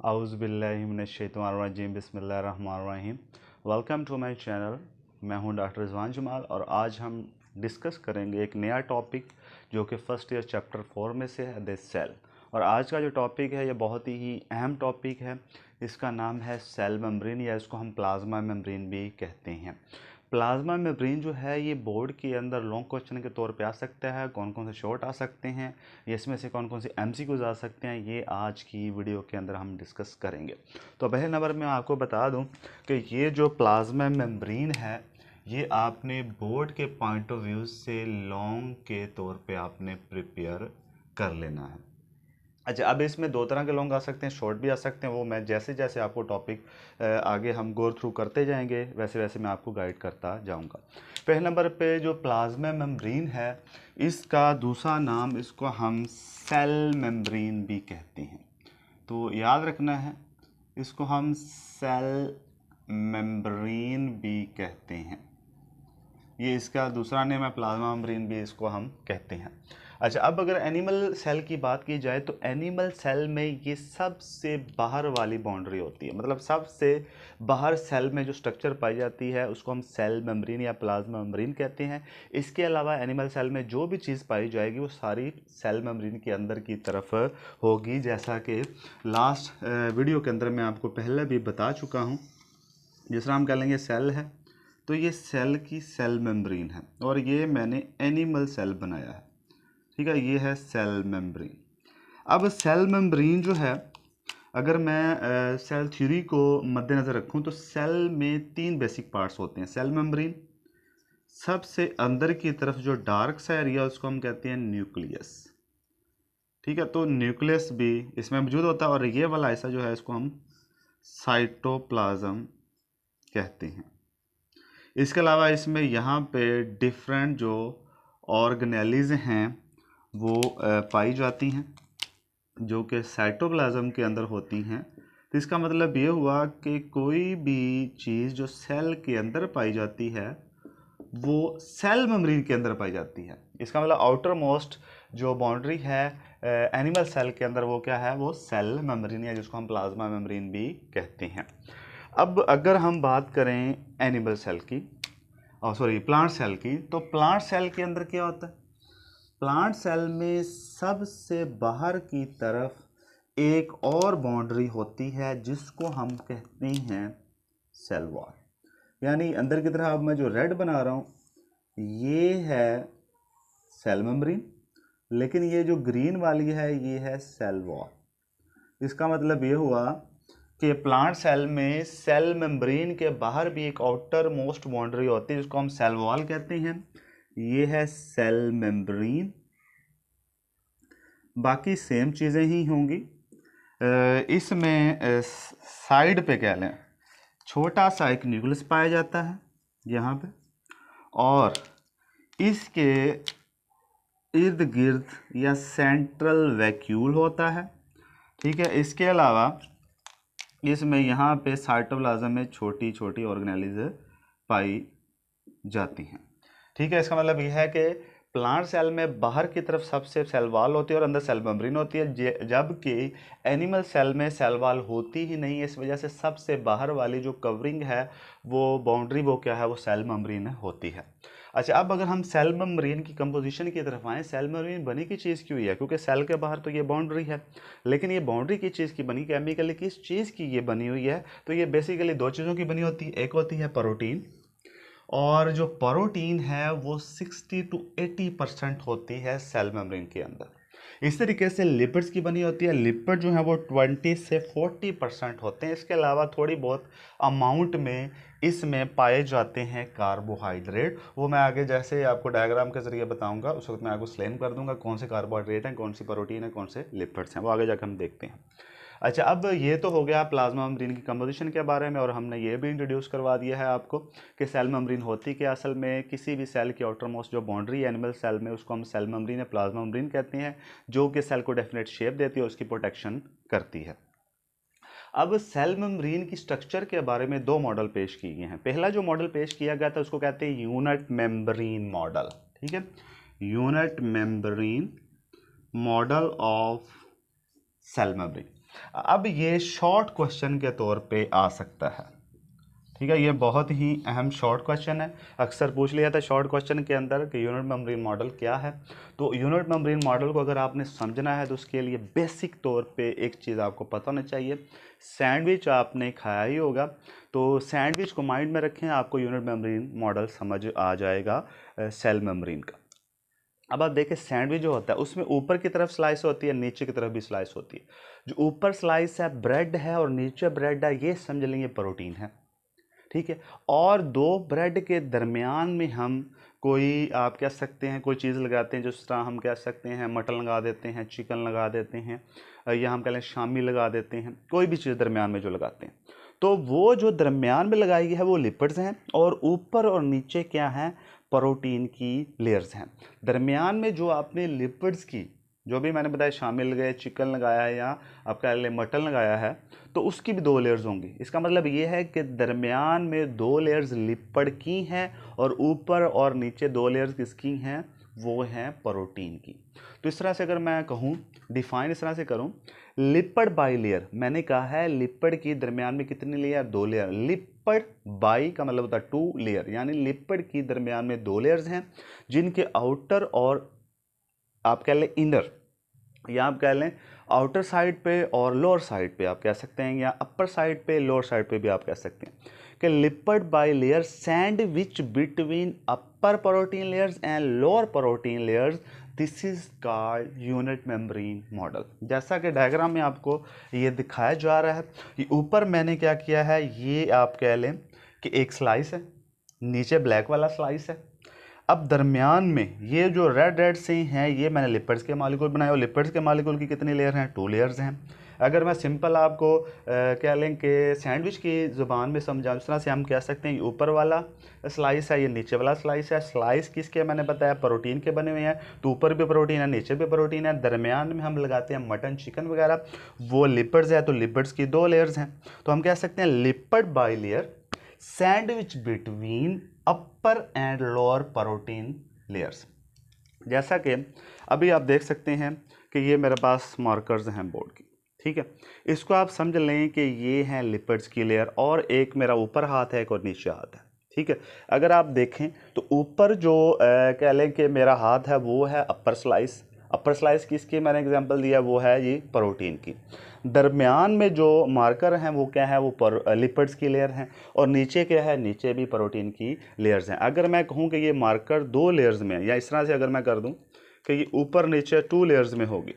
आउज़ुबिल्लाहिमिनश्शैतानिर्रजीम बिस्मिल्लाहिर्रहमानिर्रहीम। Welcome to my channel. मैं हूं डॉक्टर रिजवान जमाल और आज हम डिस्कस करेंगे एक नया टॉपिक जो कि फ़र्स्ट ईयर चैप्टर 4 में से है, द सेल। और आज का जो टॉपिक है ये बहुत ही अहम टॉपिक है। इसका नाम है सेल मेम्ब्रेन या इसको हम प्लाज्मा मेम्ब्रेन भी कहते हैं। प्लाज्मा मेम्ब्रेन जो है ये बोर्ड के अंदर लॉन्ग क्वेश्चन के तौर पे आ सकता है। कौन कौन से शॉर्ट आ सकते हैं, ये इसमें से कौन कौन से एमसीक्यूज आ सकते हैं, ये आज की वीडियो के अंदर हम डिस्कस करेंगे। तो पहले नंबर में आपको बता दूं कि ये जो प्लाज्मा मेम्ब्रेन है ये आपने बोर्ड के पॉइंट ऑफ व्यू से लॉन्ग के तौर पे आपने प्रिपेयर कर लेना है। अच्छा, अब इसमें दो तरह के लॉन्ग आ सकते हैं, शॉर्ट भी आ सकते हैं। वो मैं जैसे जैसे आपको टॉपिक आगे हम गो थ्रू करते जाएंगे वैसे वैसे मैं आपको गाइड करता जाऊंगा। पहले नंबर पे जो प्लाज्मा मेम्ब्रेन है इसका दूसरा नाम इसको हम सेल मेम्ब्रेन भी कहते हैं। तो याद रखना है, इसको हम सेल मेम्ब्रेन भी कहते हैं। ये इसका दूसरा नेम है, प्लाज्मा मेम्ब्रेन भी इसको हम कहते हैं। अच्छा, अब अगर एनिमल सेल की बात की जाए तो एनिमल सेल में ये सबसे बाहर वाली बाउंड्री होती है, मतलब सबसे बाहर सेल में जो स्ट्रक्चर पाई जाती है उसको हम सेल मेम्ब्रेन या प्लाज्मा मेम्ब्रेन कहते हैं। इसके अलावा एनिमल सेल में जो भी चीज़ पाई जाएगी वो सारी सेल मेम्ब्रेन के अंदर की तरफ होगी, जैसा कि लास्ट वीडियो के अंदर मैं आपको पहले भी बता चुका हूँ। जिस तरह हम कह लेंगे सेल है तो ये सेल की सेल मेम्ब्रेन है और ये मैंने एनिमल सेल बनाया है, ठीक है। ये है सेल मेम्ब्रेन। अब सेल मेम्ब्रेन जो है, अगर मैं सेल थ्योरी को मद्देनज़र रखूं तो सेल में तीन बेसिक पार्ट्स होते हैं। सेल मेम्ब्रेन, सबसे अंदर की तरफ जो डार्क सा एरिया उसको हम कहते हैं न्यूक्लियस, ठीक है। तो न्यूक्लियस भी इसमें मौजूद होता है और ये वाला हिस्सा जो है इसको हम साइटोप्लाज्म कहते हैं। इसके अलावा इसमें यहाँ पे डिफरेंट जो ऑर्गेनेलीज हैं वो पाई जाती हैं जो कि साइटोप्लाज्म के अंदर होती हैं। तो इसका मतलब ये हुआ कि कोई भी चीज़ जो सेल के अंदर पाई जाती है वो सेल मेम्ब्रेन के अंदर पाई जाती है। इसका मतलब आउटर मोस्ट जो बाउंड्री है एनिमल सेल के अंदर वो क्या है, वो सेल मेम्ब्रेन है, जिसको हम प्लाज्मा मेम्ब्रेन भी कहते हैं। अब अगर हम बात करें एनिमल सेल की प्लांट सेल की, तो प्लांट सेल के अंदर क्या होता है? प्लांट सेल में सबसे बाहर की तरफ एक और बाउंड्री होती है जिसको हम कहते हैं सेल वॉल। यानी अंदर की तरफ अब मैं जो रेड बना रहा हूं ये है सेल मेम्ब्रेन, लेकिन ये जो ग्रीन वाली है ये है सेल वॉल। इसका मतलब ये हुआ कि प्लांट सेल में सेल मेम्ब्रेन के बाहर भी एक आउटर मोस्ट बाउंड्री होती है जिसको हम सेल वॉल कहते हैं। ये है सेल मेम्ब्रेन, बाकी सेम चीज़ें ही होंगी। इसमें साइड पे कह लें छोटा सा एक न्यूक्लियस पाया जाता है यहाँ पे, और इसके इर्द गिर्द या सेंट्रल वैक्यूल होता है, ठीक है। इसके अलावा इसमें यहाँ पे साइटोप्लाज्म में छोटी छोटी ऑर्गेनेलीज पाई जाती हैं, ठीक है। इसका मतलब यह है कि प्लांट सेल में बाहर की तरफ सबसे सेल वॉल होती है और अंदर सेल मेम्ब्रेन होती है, जबकि एनिमल सेल में सेल वॉल होती ही नहीं है। इस वजह से सबसे बाहर वाली जो कवरिंग है वो बाउंड्री वो क्या है, वो सेल मेम्ब्रेन होती है। अच्छा, अब अगर हम सेल मेम्ब्रेन की कंपोजिशन की तरफ आएँ, सेल मेम्ब्रेन बनी की चीज़ क्यों है? क्योंकि सेल के बाहर तो ये बाउंड्री है, लेकिन ये बाउंड्री की चीज़ की बनी, केमिकली किस चीज़ की ये बनी हुई है? तो ये बेसिकली दो चीज़ों की बनी होती है। एक होती है प्रोटीन, और जो प्रोटीन है वो 60 to 80% होती है सेल मेम्ब्रेन के अंदर। इस तरीके से लिपिड्स की बनी होती है। लिपिड जो है वो 20 से 40% होते हैं। इसके अलावा थोड़ी बहुत अमाउंट में इसमें पाए जाते हैं कार्बोहाइड्रेट। वो मैं आगे जैसे आपको डायग्राम के जरिए बताऊंगा उस वक्त मैं आपको एक्सप्लेन कर दूंगा कौन से कार्बोहाइड्रेट हैं, कौन सी प्रोटीन है, कौन से लिपिड्स हैं, वो आगे जाकर हम देखते हैं। अच्छा, अब ये तो हो गया प्लाज्मा मेम्ब्रेन की कंपोजिशन के बारे में, और हमने ये भी इंट्रोड्यूस करवा दिया है आपको कि सेल मेम्ब्रेन होती क्या असल में। किसी भी सेल की आउटर मोस्ट जो बाउंड्री है एनिमल सेल में उसको हम सेल मेम्ब्रेन या प्लाज्मा मेम्ब्रेन कहते हैं, जो कि सेल को डेफिनेट शेप देती है, उसकी प्रोटेक्शन करती है। अब सेल मेम्ब्रेन की स्ट्रक्चर के बारे में दो मॉडल पेश किए गए हैं। पहला जो मॉडल पेश किया गया था उसको कहते हैं यूनिट मेम्ब्रेन मॉडल, ठीक है। Unit membrane model of cell membrane. अब ये शॉर्ट क्वेश्चन के तौर पे आ सकता है, ठीक है। ये बहुत ही अहम शॉर्ट क्वेश्चन है, अक्सर पूछ लिया था शॉर्ट क्वेश्चन के अंदर कि यूनिट मेम्ब्रेन मॉडल क्या है। तो यूनिट मेम्ब्रेन मॉडल को अगर आपने समझना है तो उसके लिए बेसिक तौर पे एक चीज़ आपको पता होना चाहिए। सैंडविच आपने खाया ही होगा, तो सैंडविच को माइंड में रखें, आपको यूनिट मेम्ब्रेन मॉडल समझ आ जाएगा सेल मेम्ब्रेन का। अब आप देखें सैंडविच जो होता है उसमें ऊपर की तरफ स्लाइस होती है, नीचे की तरफ भी स्लाइस होती है। जो ऊपर स्लाइस है ब्रेड है और नीचे ब्रेड है, ये समझ लेंगे प्रोटीन है, ठीक है। और दो ब्रेड के दरमियान में हम कोई आप कह सकते हैं कोई चीज़ लगाते हैं, जिस तरह हम कह सकते हैं मटन लगा देते हैं, चिकन लगा देते हैं, या हम कह लें शामी लगा देते हैं, कोई भी चीज़ दरमियान में जो लगाते हैं। तो वो जो दरमियान में लगाई गई है वो लिपिड्स हैं, और ऊपर और नीचे क्या है, प्रोटीन की लेयर्स हैं। दरमियान में जो आपने लिपिड्स की जो भी मैंने बताया, शामिल गए, चिकन लगाया है या आप कह लें मटन लगाया है, तो उसकी भी दो लेयर्स होंगी। इसका मतलब ये है कि दरमियान में दो लेयर्स लिपिड की हैं और ऊपर और नीचे दो लेयर्स किसकी हैं, वो हैं प्रोटीन की। तो इस तरह से अगर मैं कहूँ, डिफाइन इस तरह से करूँ, लिपिड बाई लेयर, मैंने कहा है लिपिड की दरमियान में कितनी लेयर, दो लेयर। लिपिड बाई का मतलब होता है टू लेयर, यानी लिपिड की दरमियान में दो लेयर्स हैं, जिनके आउटर और आप कह लें इनर, या आप कह लें आउटर साइड पे और लोअर साइड पे आप कह सकते हैं, या अपर साइड पे लोअर साइड पे भी आप कह सकते हैं कि lipid by layer sandwich between upper protein layers and lower protein layers, this is called unit membrane model. जैसा कि डायग्राम में आपको ये दिखाया जा रहा है कि ऊपर मैंने क्या किया है, ये आप कह लें कि एक स्लाइस है, नीचे ब्लैक वाला स्लाइस है। अब दरमियान में ये जो रेड रेड से हैं, ये मैंने लिपिड्स के मॉलिक्यूल बनाए, और लिपिड्स के मॉलिक्यूल की कितनी लेयर हैं, टू लेयर्स हैं। अगर मैं सिंपल आपको कह लें कि सैंडविच की ज़ुबान में समझाऊँ, इस तरह से हम कह सकते हैं, ये ऊपर वाला स्लाइस है, ये नीचे वाला स्लाइस है। स्लाइस किसके मैंने बताया, प्रोटीन के बने हुए हैं, तो ऊपर भी प्रोटीन है, नीचे भी प्रोटीन है। दरमियान में हम लगाते हैं मटन, चिकन वगैरह, वो लिपिड्स है, तो लिपिड्स की दो लेयर्स हैं। तो हम कह सकते हैं lipid by layer sandwich between upper and lower protein layers. जैसा कि अभी आप देख सकते हैं कि ये मेरे पास मार्कर्स हैं बोर्ड की, ठीक है। इसको आप समझ लें कि ये हैं लिपिड्स की लेयर, और एक मेरा ऊपर हाथ है, एक और नीचे हाथ है, ठीक है। अगर आप देखें तो ऊपर जो कह लें कि मेरा हाथ है वो है अपर स्लाइस। अपर स्लाइस किसकी मैंने एग्जांपल दिया, वो है ये प्रोटीन की। दरमियान में जो मार्कर हैं वो क्या है, वो लिपिड्स की लेयर हैं, और नीचे क्या है, नीचे भी प्रोटीन की लेयर्स हैं। अगर मैं कहूँ कि ये मार्कर दो लेयर्स में है, या इस तरह से अगर मैं कर दूँ कि ये ऊपर नीचे टू लेयर्स में होगी,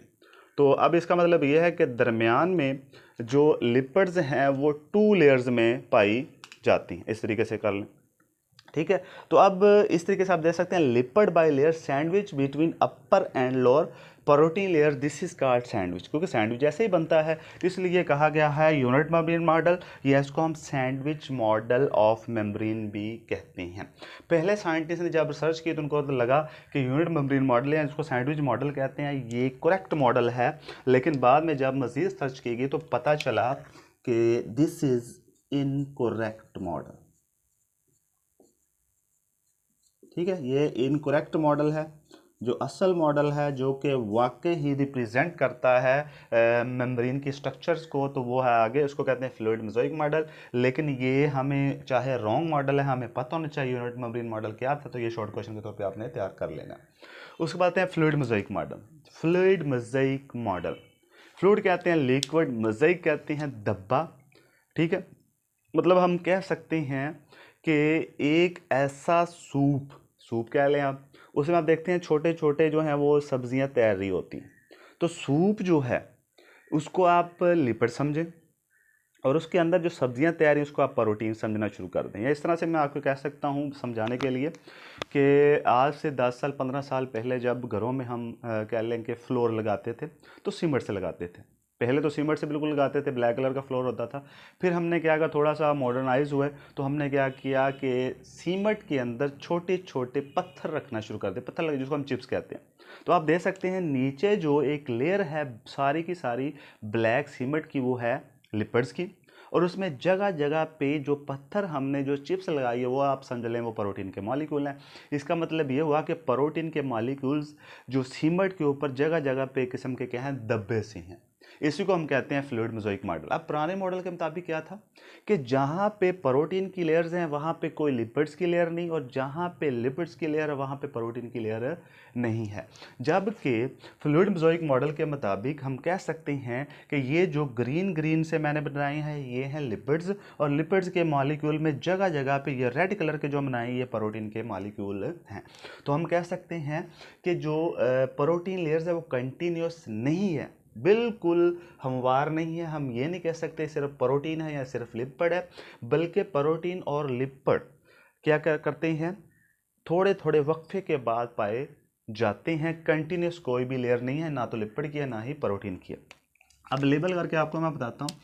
तो अब इसका मतलब ये है कि दरमियान में जो लिपिड्स हैं वो टू लेयर्स में पाई जाती हैं। इस तरीके से कर लें, ठीक है। तो अब इस तरीके से आप देख सकते हैं lipid by layer sandwich between upper and lower protein layer, this is called sandwich. क्योंकि सैंडविच जैसे ही बनता है इसलिए कहा गया है यूनिट मेम्ब्रेन मॉडल, या इसको हम सैंडविच मॉडल ऑफ मेम्ब्रेन भी कहते हैं। पहले साइंटिस्ट ने जब रिसर्च की तो उनको लगा कि यूनिट मेम्ब्रेन मॉडल है, इसको सैंडविच मॉडल कहते हैं, ये करेक्ट मॉडल है। लेकिन बाद में जब मज़ीद सर्च की गई तो पता चला कि दिस इज़ इनकरेक्ट मॉडल, ठीक है। ये इनकरेक्ट मॉडल है। जो असल मॉडल है जो कि वाकई ही रिप्रेजेंट करता है मेम्ब्रेन की स्ट्रक्चर्स को, तो वो है आगे उसको कहते हैं फ्लूइड मोज़ेक मॉडल। लेकिन ये हमें चाहे रॉन्ग मॉडल है, हमें पता होना चाहिए यूनिट मेम्ब्रेन मॉडल क्या था, तो ये शॉर्ट क्वेश्चन के तौर पे आपने तैयार कर लेना। उसके बाद है fluid mosaic model. Fluid mosaic model, fluid कहते हैं लिक्विड, मोज़ेक कहते हैं धब्बा, ठीक है। मतलब हम कह सकते हैं कि एक ऐसा सूप, सूप कह लें आप, उसमें आप देखते हैं छोटे छोटे जो हैं वो सब्जियां तैर रही होती हैं। तो सूप जो है उसको आप लिपिड समझें, और उसके अंदर जो सब्जियां तैयार हैं उसको आप प्रोटीन समझना शुरू कर दें। या इस तरह से मैं आपको कह सकता हूँ समझाने के लिए कि आज से 10 साल 15 साल पहले जब घरों में हम कह लें कि फ्लोर लगाते थे तो सीमेंट से लगाते थे। पहले तो सीमेंट से बिल्कुल लगाते थे, ब्लैक कलर का फ्लोर होता था। फिर हमने क्या किया, थोड़ा सा मॉडर्नाइज हुए तो हमने क्या किया कि सीमेंट के अंदर छोटे छोटे पत्थर रखना शुरू कर दिए, पत्थर लगे जिसको हम चिप्स कहते हैं। तो आप देख सकते हैं नीचे जो एक लेयर है सारी की सारी ब्लैक सीमेंट की, वो है लिपिड्स की, और उसमें जगह जगह पे जो पत्थर हमने जो चिप्स लगाई है वो आप समझ लें वो प्रोटीन के मॉलिक्यूल हैं। इसका मतलब ये हुआ कि प्रोटीन के मॉलिक्यूल्स जो सीमेंट के ऊपर जगह जगह पे किस्म के क्या हैं, धब्बे से हैं। इसी को हम कहते हैं फ्लूइड मोज़ाइक मॉडल। अब पुराने मॉडल के मुताबिक क्या था कि जहाँ पे प्रोटीन की लेयर्स हैं वहाँ पे कोई लिपिड्स की लेयर नहीं, और जहाँ पे लिपिड्स की लेयर है वहाँ पे प्रोटीन की लेयर नहीं है। जबकि फ्लूइड मोज़ाइक मॉडल के मुताबिक हम कह सकते हैं कि ये जो ग्रीन ग्रीन से मैंने बनाए हैं ये हैं लिपिड्स, और लिपिड्स के मॉलिक्यूल में जगह जगह पे ये रेड कलर के जो बनाए ये प्रोटीन के मॉलिक्यूल हैं। तो हम कह सकते हैं कि जो प्रोटीन लेयर्स है वो कंटिन्यूस नहीं है, बिल्कुल हमवार नहीं है। हम ये नहीं कह सकते सिर्फ प्रोटीन है या सिर्फ लिपिड है, बल्कि प्रोटीन और लिपिड क्या करते हैं, थोड़े थोड़े वक्फे के बाद पाए जाते हैं। कंटिन्यूस कोई भी लेयर नहीं है, ना तो लिपिड की है ना ही प्रोटीन की है। अब लेबल करके आपको मैं बताता हूँ।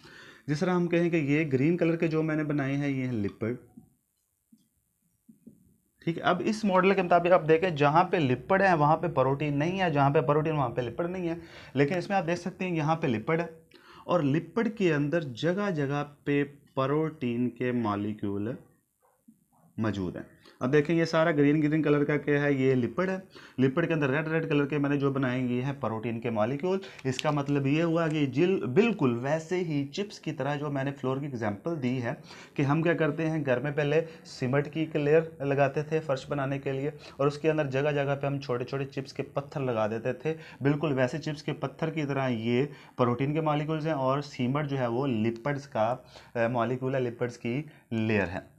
जिस तरह हम कहें कि ये ग्रीन कलर के जो मैंने बनाए हैं ये हैं लिपिड, ठीक है। अब इस मॉडल के मुताबिक आप देखें जहाँ पे लिपिड है वहाँ पे प्रोटीन नहीं है, जहाँ पे प्रोटीन वहाँ पे लिपिड नहीं है। लेकिन इसमें आप देख सकते हैं यहाँ पे लिपिड है और लिपिड के अंदर जगह जगह पे प्रोटीन के मॉलिक्यूल मौजूद हैं। अब देखें ये सारा ग्रीन ग्रीन कलर का क्या है, ये लिपिड है। लिपिड के अंदर रेड रेड कलर के मैंने जो बनाए ये हैं प्रोटीन के मॉलिक्यूल। इसका मतलब ये हुआ कि बिल्कुल वैसे ही चिप्स की तरह जो मैंने फ्लोर की एग्जांपल दी है कि हम क्या करते हैं घर में पहले सीमेंट की एक लेयर लगाते थे फर्श बनाने के लिए, और उसके अंदर जगह जगह पे हम छोटे छोटे चिप्स के पत्थर लगा देते थे। बिल्कुल वैसे चिप्स के पत्थर की तरह ये प्रोटीन के मॉलिक्यूल्स हैं, और सीमेंट जो है वो लिपिड्स का मॉलिक्यूल है, लिपिड्स की लेयर है,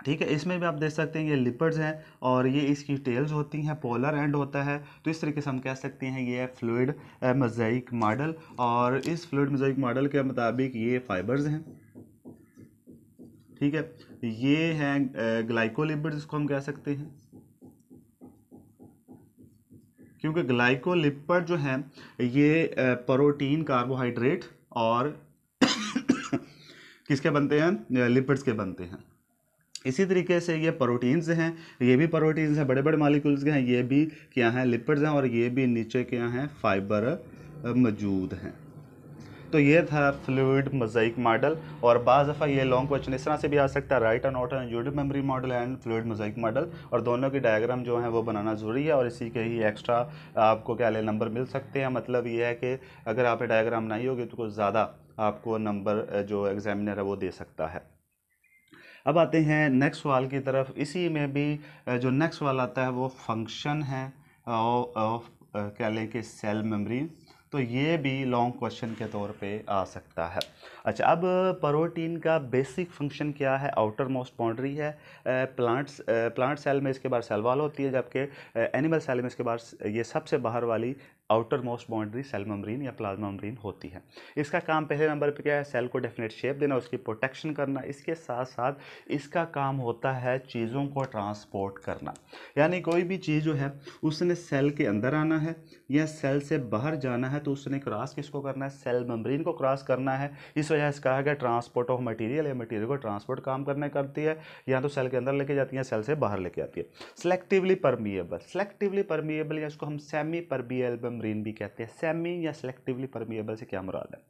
ठीक है। इसमें भी आप देख सकते हैं ये लिपिड्स हैं और ये इसकी टेल्स होती हैं, पोलर एंड होता है। तो इस तरीके से हम कह सकते हैं ये है फ्लूइड मोज़ाइक मॉडल। और इस फ्लूइड मोज़ाइक मॉडल के मुताबिक ये फाइबर्स हैं, ठीक है। ये हैं ग्लाइकोलिपिड्स, इसको हम कह सकते हैं, क्योंकि ग्लाइकोलिपिड जो हैं ये प्रोटीन, कार्बोहाइड्रेट और किसके बनते हैं, लिपिड्स के बनते हैं। इसी तरीके से ये प्रोटीन्स हैं, ये भी प्रोटीन्स हैं, बड़े बड़े मॉलिक्यूल्स के हैं, ये भी क्या हैं, लिपिड्स हैं, और ये भी नीचे क्या हैं, फाइबर मौजूद हैं। तो ये था फ्लूइड मोज़ाइक मॉडल। और बाज़ दफ़ा ये लॉन्ग क्वेश्चन इस तरह से भी आ सकता है, राइट और not an unit memory model and fluid mosaic model, और दोनों की डायग्राम जो है वो बनाना ज़रूरी है, और इसी के ही एक्स्ट्रा आपको क्या ले नंबर मिल सकते हैं। मतलब ये है कि अगर आप डायग्राम नहीं होगी तो कुछ ज़्यादा आपको नंबर जो एग्जामिनर है वो दे सकता है। अब आते हैं नेक्स्ट सवाल की तरफ। इसी में भी जो नेक्स्ट सवाल आता है वो फंक्शन है ऑफ क्या लें कि सेल मेम्ब्रेन। तो ये भी लॉन्ग क्वेश्चन के तौर पे आ सकता है। अच्छा, अब प्रोटीन का बेसिक फंक्शन क्या है, आउटर मोस्ट बाउंड्री है। प्लांट सेल में इसके बाद सेल वॉल होती है, जबकि एनिमल सेल में इसके बाद ये सबसे बाहर वाली outer most boundary cell membrane या प्लाज्मा मेम्ब्रेन होती है। इसका काम पहले नंबर पे क्या है, सेल को डेफिनेट शेप देना, उसकी प्रोटेक्शन करना। इसके साथ साथ इसका काम होता है चीज़ों को ट्रांसपोर्ट करना, यानी कोई भी चीज़ जो है उसने सेल के अंदर आना है या सेल से बाहर जाना है तो उसने क्रॉस किसको करना है, सेल मेम्ब्रेन को क्रॉस करना है। इस वजह से कहा गया ट्रांसपोर्ट ऑफ मटेरियल, या मटेरियल को ट्रांसपोर्ट काम करने करती है, या तो सेल के अंदर लेके जाती है, सेल से बाहर लेके आती है। सेलेक्टिवली परमिएबल या इसको हम सेमी परमिएबल मेम्ब्रेन भी कहते हैं। सेमी या सेलेक्टिवली परमिएबल से क्या मुराद है,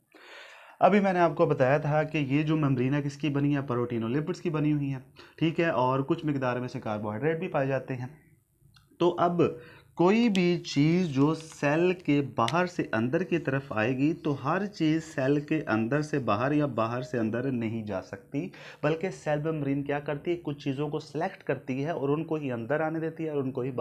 अभी मैंने आपको बताया था कि ये जो मेम्ब्रेन है किसकी बनी है, प्रोटीन और लिपिड्स की बनी हुई है, ठीक है, और कुछ मिकदार में से कार्बोहाइड्रेट भी पाए जाते हैं। तो अब कोई भी चीज़ जो सेल के बाहर से अंदर की तरफ आएगी तो हर चीज़ सेल के अंदर से बाहर या बाहर से अंदर नहीं जा सकती, बल्कि सेल मेम्ब्रेन क्या करती है, कुछ चीज़ों को सेलेक्ट करती है और उनको ही अंदर आने देती है और उनको ही बाहर